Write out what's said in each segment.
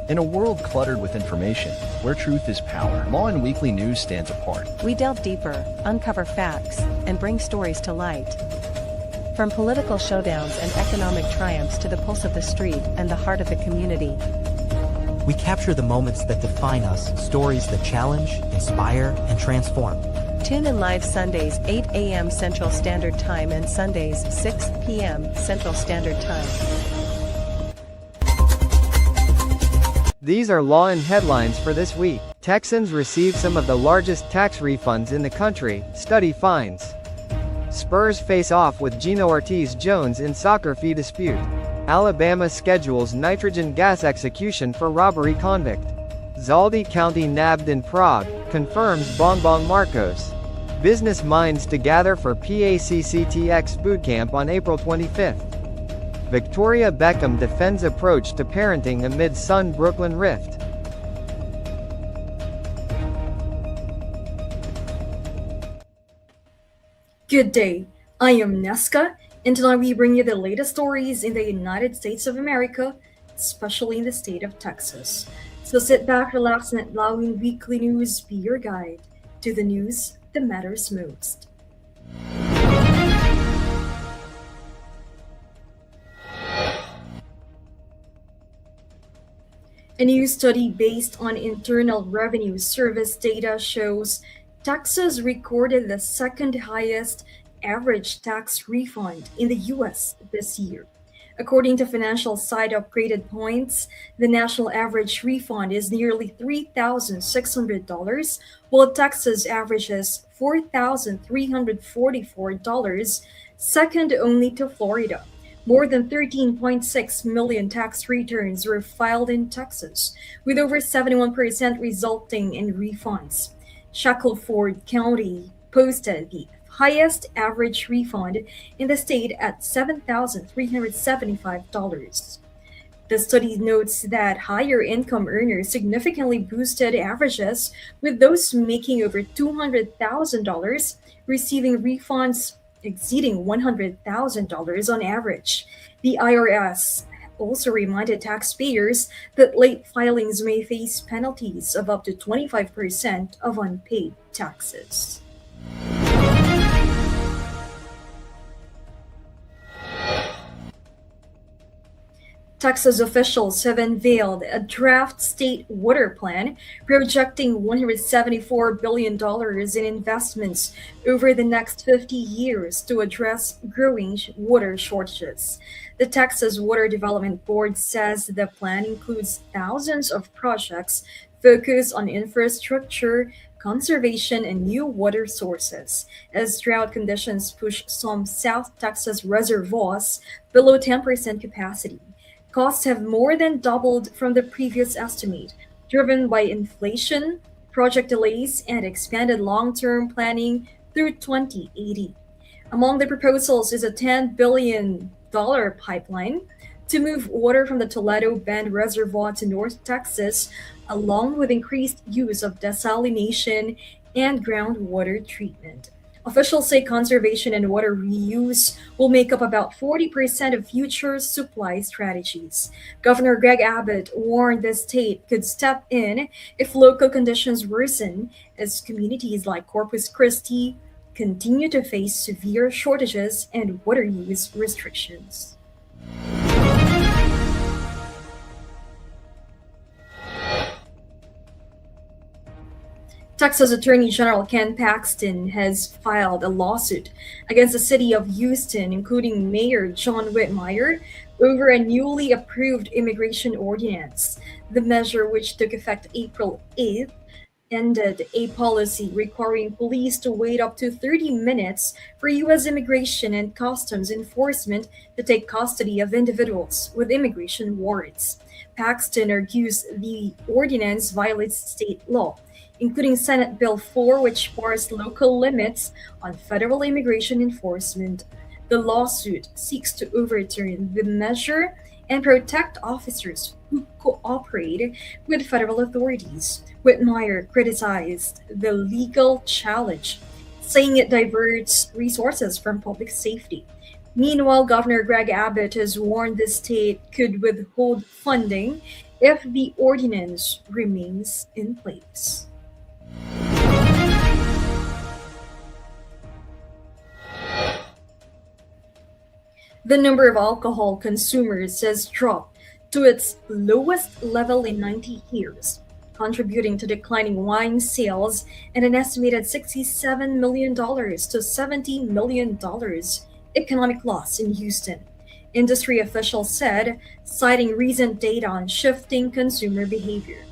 In a world cluttered with information, where truth is power, Lawin Weekly News stands apart. We delve deeper, uncover facts, and bring stories to light. From political showdowns and economic triumphs to the pulse of the street and the heart of the community. We capture the moments that define us, stories that challenge, inspire, and transform. Tune in live Sundays 8 a.m. Central Standard Time and Sundays 6 p.m. Central Standard Time. These are Lawin headlines for this week. Texans receive some of the largest tax refunds in the country, study finds. Spurs face off with Gino Ortiz-Jones in soccer fee dispute. Alabama schedules nitrogen gas execution for robbery convict. Zaldi County nabbed in Prague, confirms Bongbong Marcos. Business minds to gather for PACCTX bootcamp on April 25th. Victoria Beckham defends approach to parenting amid Sun-Brooklyn rift. Good day, I am Neska, and tonight we bring you the latest stories in the United States of America, especially in the state of Texas. So sit back, relax, and let Lawin Weekly News be your guide to the news that matters most. A new study based on Internal Revenue Service data shows Texas recorded the second highest average tax refund in the U.S. this year. According to financial site Upgraded Points, the national average refund is nearly $3,600, while Texas averages $4,344, second only to Florida. More than 13.6 million tax returns were filed in Texas, with over 71% resulting in refunds. Shackleford County posted the highest average refund in the state at $7,375. The study notes that higher income earners significantly boosted averages, with those making over $200,000 receiving refunds exceeding $100,000 on average. The IRS also reminded taxpayers that late filings may face penalties of up to 25% of unpaid taxes. Texas officials have unveiled a draft state water plan projecting $174 billion in investments over the next 50 years to address growing water shortages. The Texas Water Development Board says the plan includes thousands of projects focused on infrastructure, conservation, and new water sources, as drought conditions push some South Texas reservoirs below 10% capacity. Costs have more than doubled from the previous estimate, driven by inflation, project delays, and expanded long-term planning through 2080. Among the proposals is a $10 billion pipeline to move water from the Toledo Bend Reservoir to North Texas, along with increased use of desalination and groundwater treatment. Officials say conservation and water reuse will make up about 40% of future supply strategies. Governor Greg Abbott warned the state could step in if local conditions worsen, as communities like Corpus Christi continue to face severe shortages and water use restrictions. Texas Attorney General Ken Paxton has filed a lawsuit against the city of Houston, including Mayor John Whitmire, over a newly approved immigration ordinance. The measure, which took effect April 8th, ended a policy requiring police to wait up to 30 minutes for U.S. Immigration and Customs Enforcement to take custody of individuals with immigration warrants. Paxton argues the ordinance violates state law, including Senate Bill 4, which bars local limits on federal immigration enforcement. The lawsuit seeks to overturn the measure and protect officers who cooperate with federal authorities. Whitmire criticized the legal challenge, saying it diverts resources from public safety. Meanwhile, Governor Greg Abbott has warned the state could withhold funding if the ordinance remains in place. The number of alcohol consumers has dropped to its lowest level in 90 years, contributing to declining wine sales and an estimated $67 million to $70 million economic loss in Houston. Industry officials said, citing recent data on shifting consumer behavior.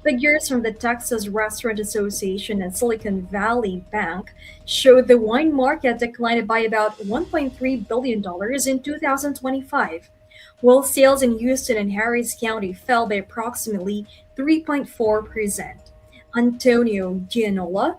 Figures from the Texas Restaurant Association and Silicon Valley Bank showed the wine market declined by about $1.3 billion in 2025, while sales in Houston and Harris County fell by approximately 3.4%. Antonio Gianola,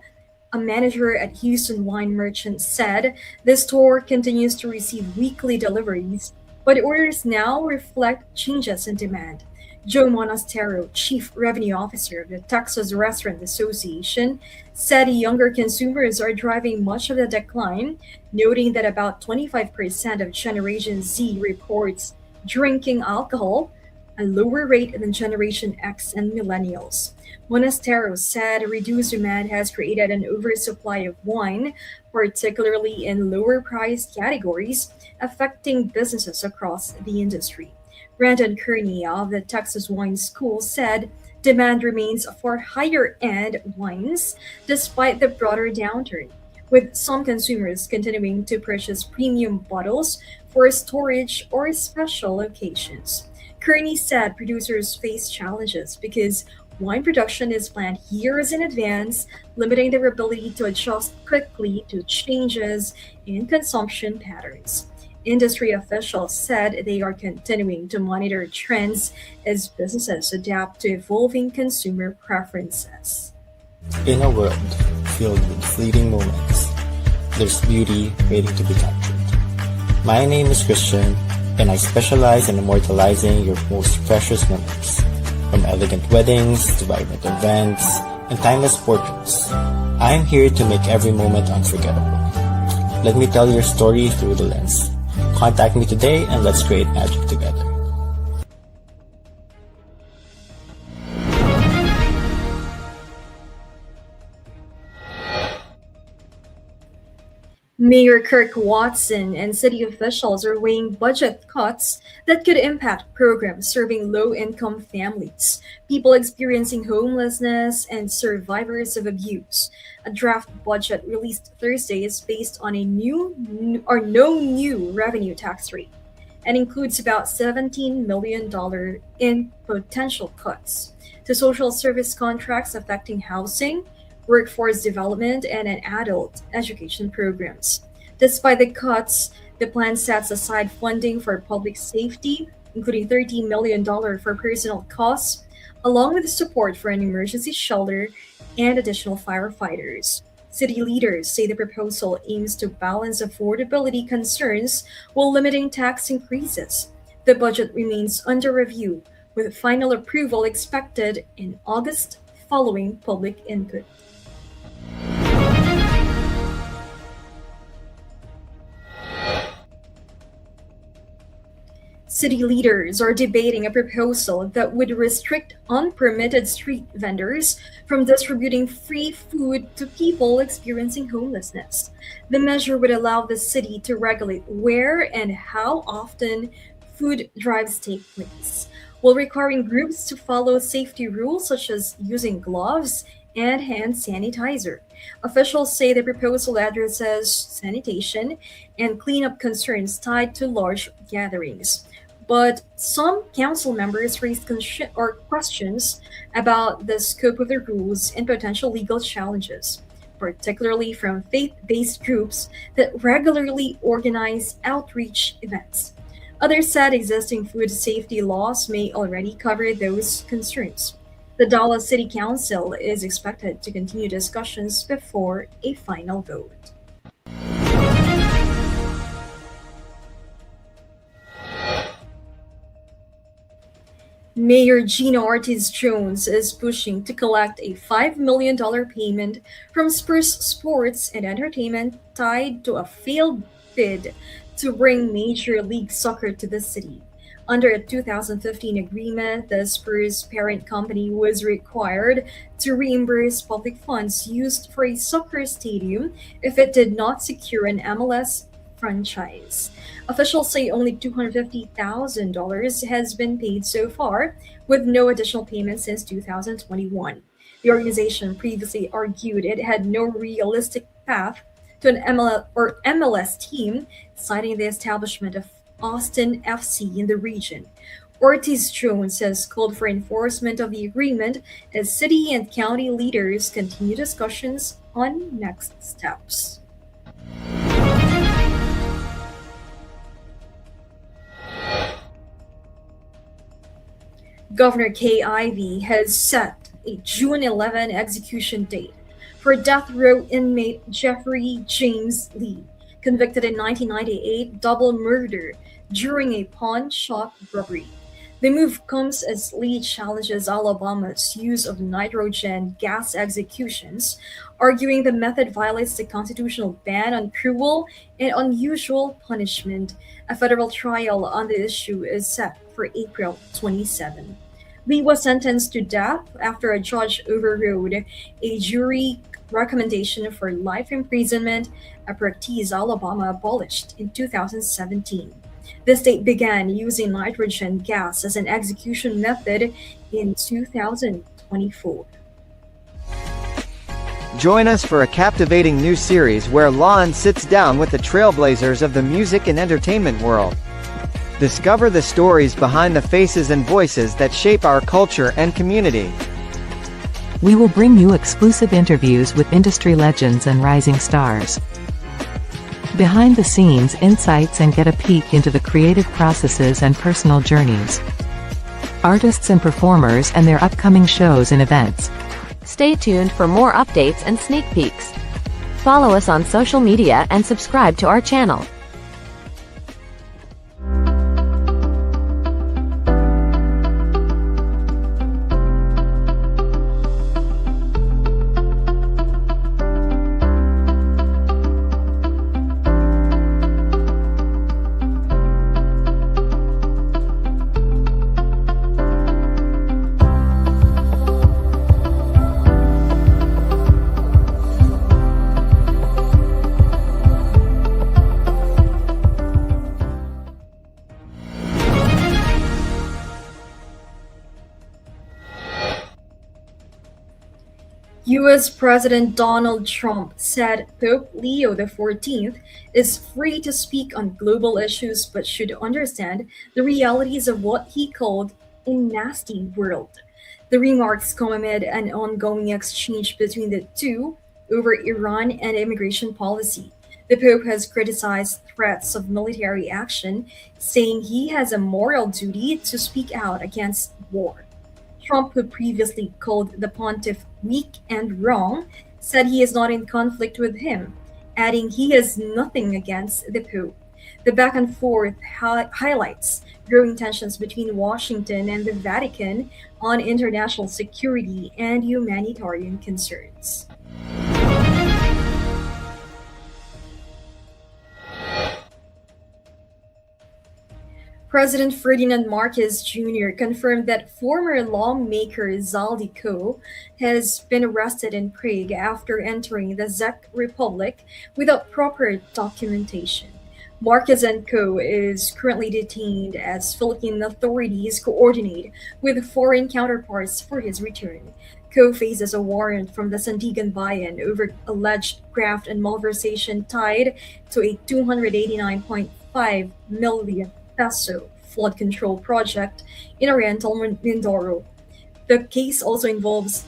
a manager at Houston Wine Merchants, said the store continues to receive weekly deliveries, but orders now reflect changes in demand. Joe Monastero, Chief Revenue Officer of the Texas Restaurant Association, said younger consumers are driving much of the decline, noting that about 25% of Generation Z reports drinking alcohol, a lower rate than Generation X and Millennials. Monastero said reduced demand has created an oversupply of wine, particularly in lower priced categories, affecting businesses across the industry. Brandon Kearney of the Texas Wine School said demand remains for higher end wines despite the broader downturn, with some consumers continuing to purchase premium bottles for storage or special occasions. Kearney said producers face challenges because wine production is planned years in advance, limiting their ability to adjust quickly to changes in consumption patterns. Industry officials said they are continuing to monitor trends as businesses adapt to evolving consumer preferences. In a world filled with fleeting moments, there's beauty waiting to be captured. My name is Christian, and I specialize in immortalizing your most precious moments. From elegant weddings to vibrant events and timeless portraits, I'm here to make every moment unforgettable. Let me tell your story through the lens. Contact me today and let's create magic together. Mayor Kirk Watson and city officials are weighing budget cuts that could impact programs serving low income families, people experiencing homelessness, and survivors of abuse. A draft budget released Thursday is based on a new or no new revenue tax rate and includes about $17 million in potential cuts to social service contracts affecting housing, workforce development, and an adult education programs. Despite the cuts, the plan sets aside funding for public safety, including $30 million for personnel costs, along with support for an emergency shelter and additional firefighters. City leaders say the proposal aims to balance affordability concerns while limiting tax increases. The budget remains under review, with final approval expected in August following public input. City leaders are debating a proposal that would restrict unpermitted street vendors from distributing free food to people experiencing homelessness. The measure would allow the city to regulate where and how often food drives take place, while requiring groups to follow safety rules such as using gloves and hand sanitizer. Officials say the proposal addresses sanitation and cleanup concerns tied to large gatherings. But some council members raised questions about the scope of the rules and potential legal challenges, particularly from faith based groups that regularly organize outreach events. Others said existing food safety laws may already cover those concerns. The Dallas City Council is expected to continue discussions before a final vote. Mayor Gina Ortiz Jones is pushing to collect a $5 million payment from Spurs Sports and Entertainment tied to a failed bid to bring Major League Soccer to the city. Under a 2015 agreement, the Spurs parent company was required to reimburse public funds used for a soccer stadium if it did not secure an MLS franchise. Officials say only $250,000 has been paid so far, with no additional payments since 2021. The organization previously argued it had no realistic path to an MLS team, citing the establishment of Austin FC in the region. Ortiz Jones has called for enforcement of the agreement as city and county leaders continue discussions on next steps. Governor Kay Ivey has set a June 11 execution date for death row inmate Jeffrey James Lee, convicted in 1998 double murder during a pawn shop robbery. The move comes as Lee challenges Alabama's use of nitrogen gas executions, arguing the method violates the constitutional ban on cruel and unusual punishment. A federal trial on the issue is set for April 27. Lee was sentenced to death after a judge overrode a jury recommendation for life imprisonment, a practice Alabama abolished in 2017. The state began using nitrogen gas as an execution method in 2024. Join us for a captivating new series where Lawin sits down with the trailblazers of the music and entertainment world. Discover the stories behind the faces and voices that shape our culture and community. We will bring you exclusive interviews with industry legends and rising stars. Behind the scenes insights and get a peek into the creative processes and personal journeys. Artists and performers and their upcoming shows and events. Stay tuned for more updates and sneak peeks. Follow us on social media and subscribe to our channel. US President Donald Trump said Pope Leo XIV is free to speak on global issues but should understand the realities of what he called a nasty world. The remarks come amid an ongoing exchange between the two over Iran and immigration policy. The Pope has criticized threats of military action, saying he has a moral duty to speak out against war. Trump, who previously called the pontiff weak and wrong, said he is not in conflict with him, adding he has nothing against the Pope. The back and forth highlights growing tensions between Washington and the Vatican on international security and humanitarian concerns. President Ferdinand Marcos Jr. confirmed that former lawmaker Zaldi Co. has been arrested in Prague after entering the Czech Republic without proper documentation. Marcos and Co. is currently detained as Philippine authorities coordinate with foreign counterparts for his return. Co. faces a warrant from the Sandigan Bayan over alleged graft and malversation tied to a 289.5 million peso flood control project in Oriental Mindoro. The case also involves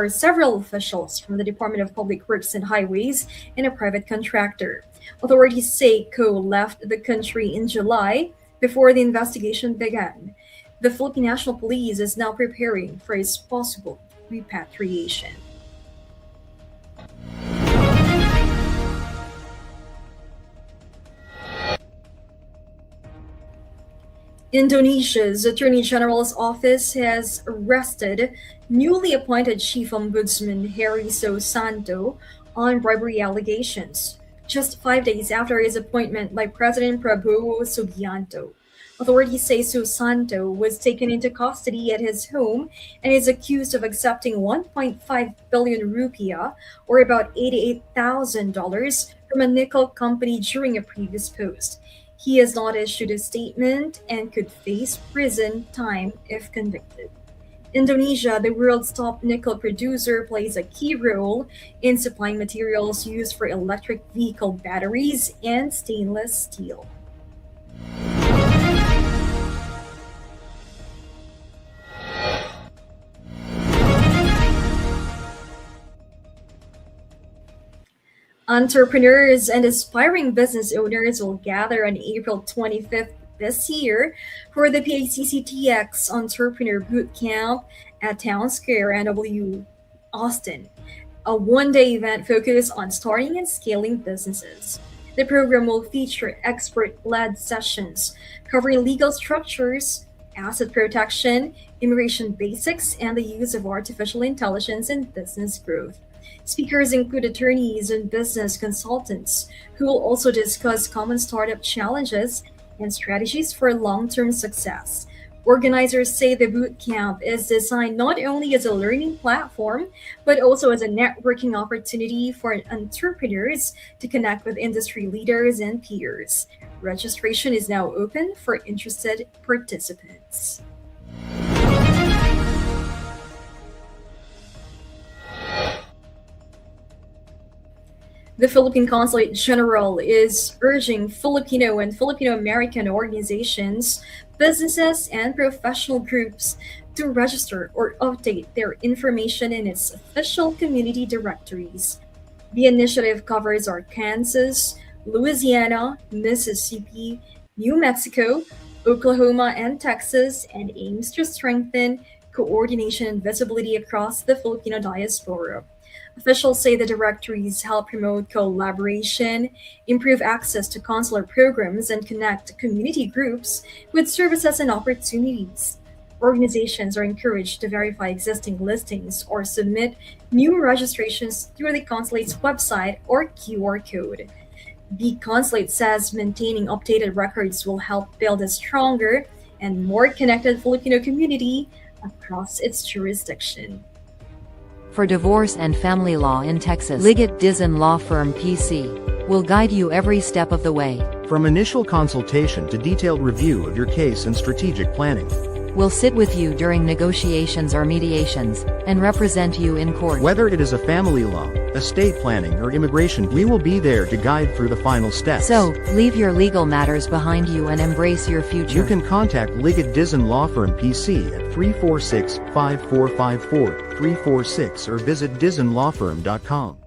several officials from the Department of Public Works and Highways and a private contractor. Authorities say Co left the country in July before the investigation began. The Philippine National Police is now preparing for his possible repatriation. Indonesia's Attorney General's office has arrested newly appointed Chief Ombudsman Harry Santo on bribery allegations. just 5 days after his appointment by President Prabowo Subianto. Authorities say Susanto was taken into custody at his home and is accused of accepting 1.5 billion rupiah, or about $88,000, from a nickel company during a previous post. He has not issued a statement and could face prison time if convicted. Indonesia, the world's top nickel producer, plays a key role in supplying materials used for electric vehicle batteries and stainless steel. Entrepreneurs and aspiring business owners will gather on April 25th this year for the PACCTX Entrepreneur Bootcamp at Town Square, NW, Austin, a one-day event focused on starting and scaling businesses. The program will feature expert-led sessions covering legal structures, asset protection, immigration basics, and the use of artificial intelligence in business growth. Speakers include attorneys and business consultants who will also discuss common startup challenges and strategies for long-term success. Organizers say the boot camp is designed not only as a learning platform, but also as a networking opportunity for entrepreneurs to connect with industry leaders and peers. Registration is now open for interested participants. The Philippine Consulate General is urging Filipino and Filipino American organizations, businesses, and professional groups to register or update their information in its official community directories. The initiative covers Arkansas, Louisiana, Mississippi, New Mexico, Oklahoma, and Texas, and aims to strengthen coordination and visibility across the Filipino diaspora. Officials say the directories help promote collaboration, improve access to consular programs, and connect community groups with services and opportunities. Organizations are encouraged to verify existing listings or submit new registrations through the consulate's website or QR code. The consulate says maintaining updated records will help build a stronger and more connected Filipino community across its jurisdiction. For divorce and family law in Texas, Liggett Dizon Law Firm PC will guide you every step of the way. From initial consultation to detailed review of your case and strategic planning. We'll sit with you during negotiations or mediations and represent you in court. Whether it is a family law, estate planning, or immigration, we will be there to guide through the final steps. So, leave your legal matters behind you and embrace your future. You can contact Liggett Dizon Law Firm PC at 346-5454-346 or visit dizonlawfirm.com.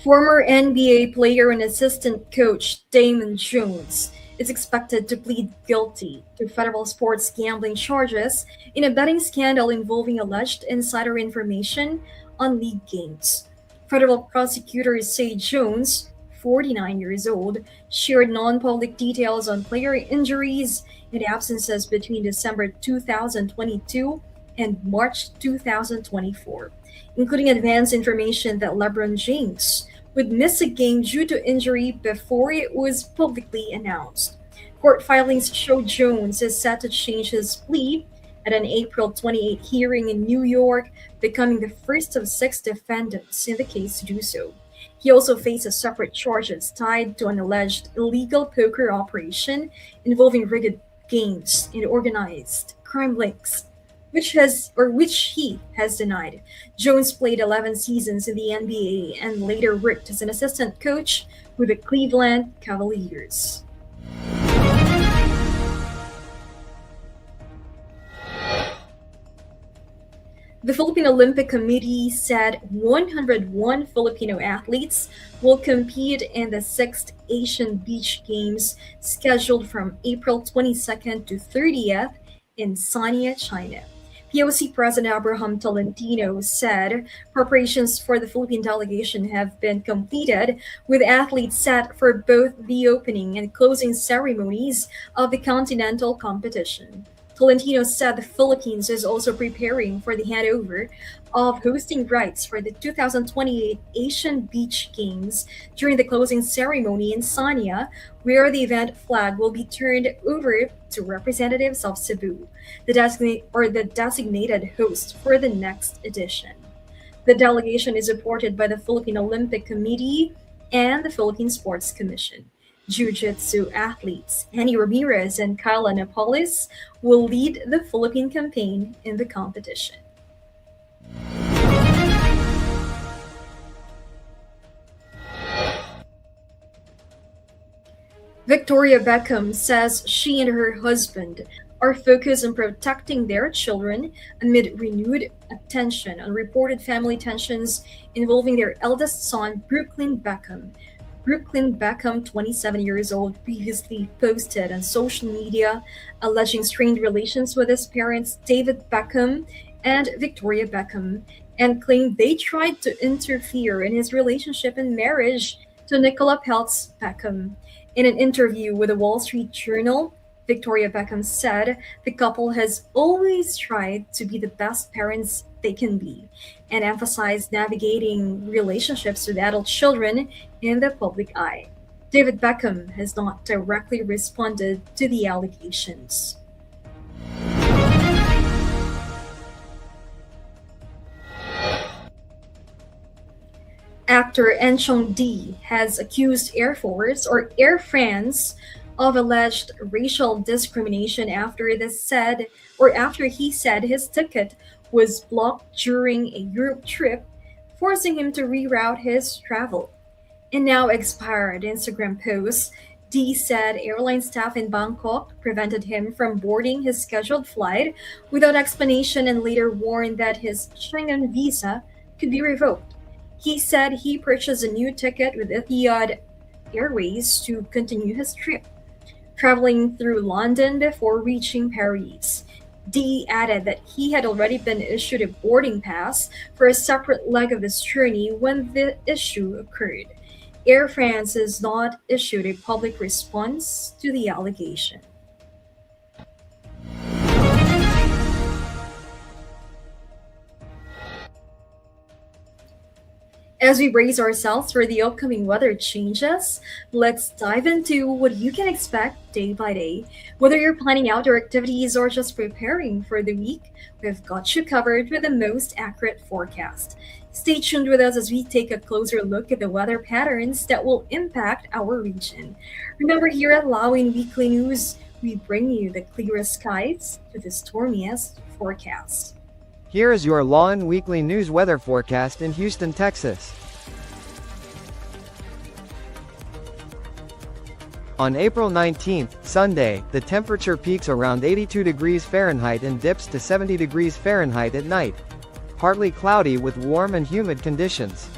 Former NBA player and assistant coach Damon Jones is expected to plead guilty to federal sports gambling charges in a betting scandal involving alleged insider information on league games. Federal prosecutors say Jones, 49 years old, shared non-public details on player injuries and absences between December 2022 and March 2024, including advance information that LeBron James would miss a game due to injury before it was publicly announced. Court filings show Jones is set to change his plea at an April 28 hearing in New York, becoming the first of 6 defendants in the case to do so. He also faces separate charges tied to an alleged illegal poker operation involving rigged games and organized crime links, which he has denied. Jones played 11 seasons in the NBA and later worked as an assistant coach with the Cleveland Cavaliers. The Philippine Olympic Committee said 101 Filipino athletes will compete in the 6th Asian Beach Games scheduled from April 22nd to 30th in Sanya, China. POC President Abraham Tolentino said preparations for the Philippine delegation have been completed, with athletes set for both the opening and closing ceremonies of the continental competition. Tolentino said the Philippines is also preparing for the handover of hosting rights for the 2028 Asian Beach Games during the closing ceremony in Sanya, where the event flag will be turned over to representatives of Cebu, the designated host for the next edition. The delegation is supported by the Philippine Olympic Committee and the Philippine Sports Commission. Jiu-Jitsu athletes Annie Ramirez and Kyla Napolis will lead the Philippine campaign in the competition. Victoria Beckham says she and her husband are focused on protecting their children amid renewed attention on reported family tensions involving their eldest son, Brooklyn Beckham. Brooklyn Beckham, 27 years old, previously posted on social media alleging strained relations with his parents, David Beckham and Victoria Beckham, and claimed they tried to interfere in his relationship and marriage to Nicola Peltz Beckham. In an interview with the Wall Street Journal, Victoria Beckham said the couple has always tried to be the best parents they can be and emphasized navigating relationships with adult children in the public eye. David Beckham has not directly responded to the allegations. Actor Enchong D has accused Air Force or Air France of alleged racial discrimination after he said his ticket was blocked during a Europe trip, forcing him to reroute his travel. In now expired Instagram post, D said airline staff in Bangkok prevented him from boarding his scheduled flight without explanation and later warned that his Schengen visa could be revoked. He said he purchased a new ticket with Etihad Airways to continue his trip, traveling through London before reaching Paris. D added that he had already been issued a boarding pass for a separate leg of his journey when the issue occurred. Air France has not issued a public response to the allegation. As we brace ourselves for the upcoming weather changes, let's dive into what you can expect day by day. Whether you're planning outdoor activities or just preparing for the week, we've got you covered with the most accurate forecast. Stay tuned with us as we take a closer look at the weather patterns that will impact our region. Remember, here at Lawin Weekly News, we bring you the clearest skies to the stormiest forecasts. Here is your Lawin Weekly News weather forecast in Houston, Texas. On April 19th, Sunday, the temperature peaks around 82 degrees Fahrenheit and dips to 70 degrees Fahrenheit at night. Partly cloudy with warm and humid conditions.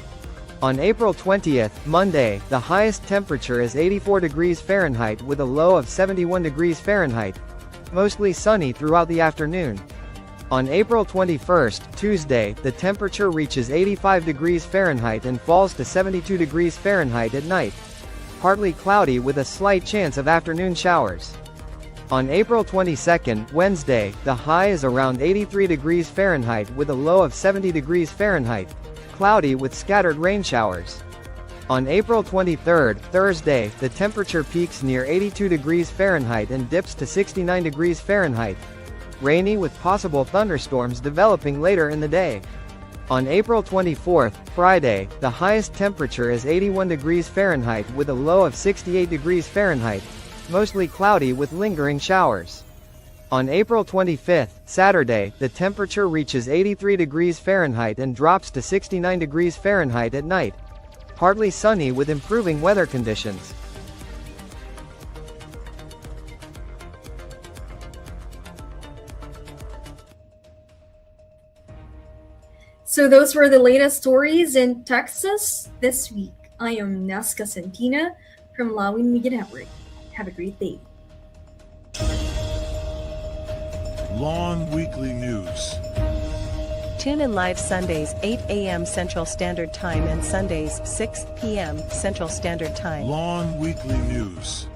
On April 20th, Monday, the highest temperature is 84 degrees Fahrenheit with a low of 71 degrees Fahrenheit. Mostly sunny throughout the afternoon. On April 21st, Tuesday, the temperature reaches 85 degrees Fahrenheit and falls to 72 degrees Fahrenheit at night. Partly cloudy with a slight chance of afternoon showers. On April 22nd, Wednesday, the high is around 83 degrees Fahrenheit with a low of 70 degrees Fahrenheit. Cloudy with scattered rain showers. On April 23rd, Thursday, the temperature peaks near 82 degrees Fahrenheit and dips to 69 degrees Fahrenheit. Rainy with possible thunderstorms developing later in the day. On April 24th, Friday, the highest temperature is 81 degrees Fahrenheit with a low of 68 degrees Fahrenheit. Mostly cloudy with lingering showers. On April 25th, Saturday, the temperature reaches 83 degrees Fahrenheit and drops to 69 degrees Fahrenheit at night. Partly sunny with improving weather conditions. So those were the latest stories in Texas this week. I am Nesca Santina from Lawin Media Network. Have a great day. Lawin Weekly News. Tune in live Sundays 8 a.m. Central Standard Time and Sundays 6 p.m. Central Standard Time. Lawin Weekly News.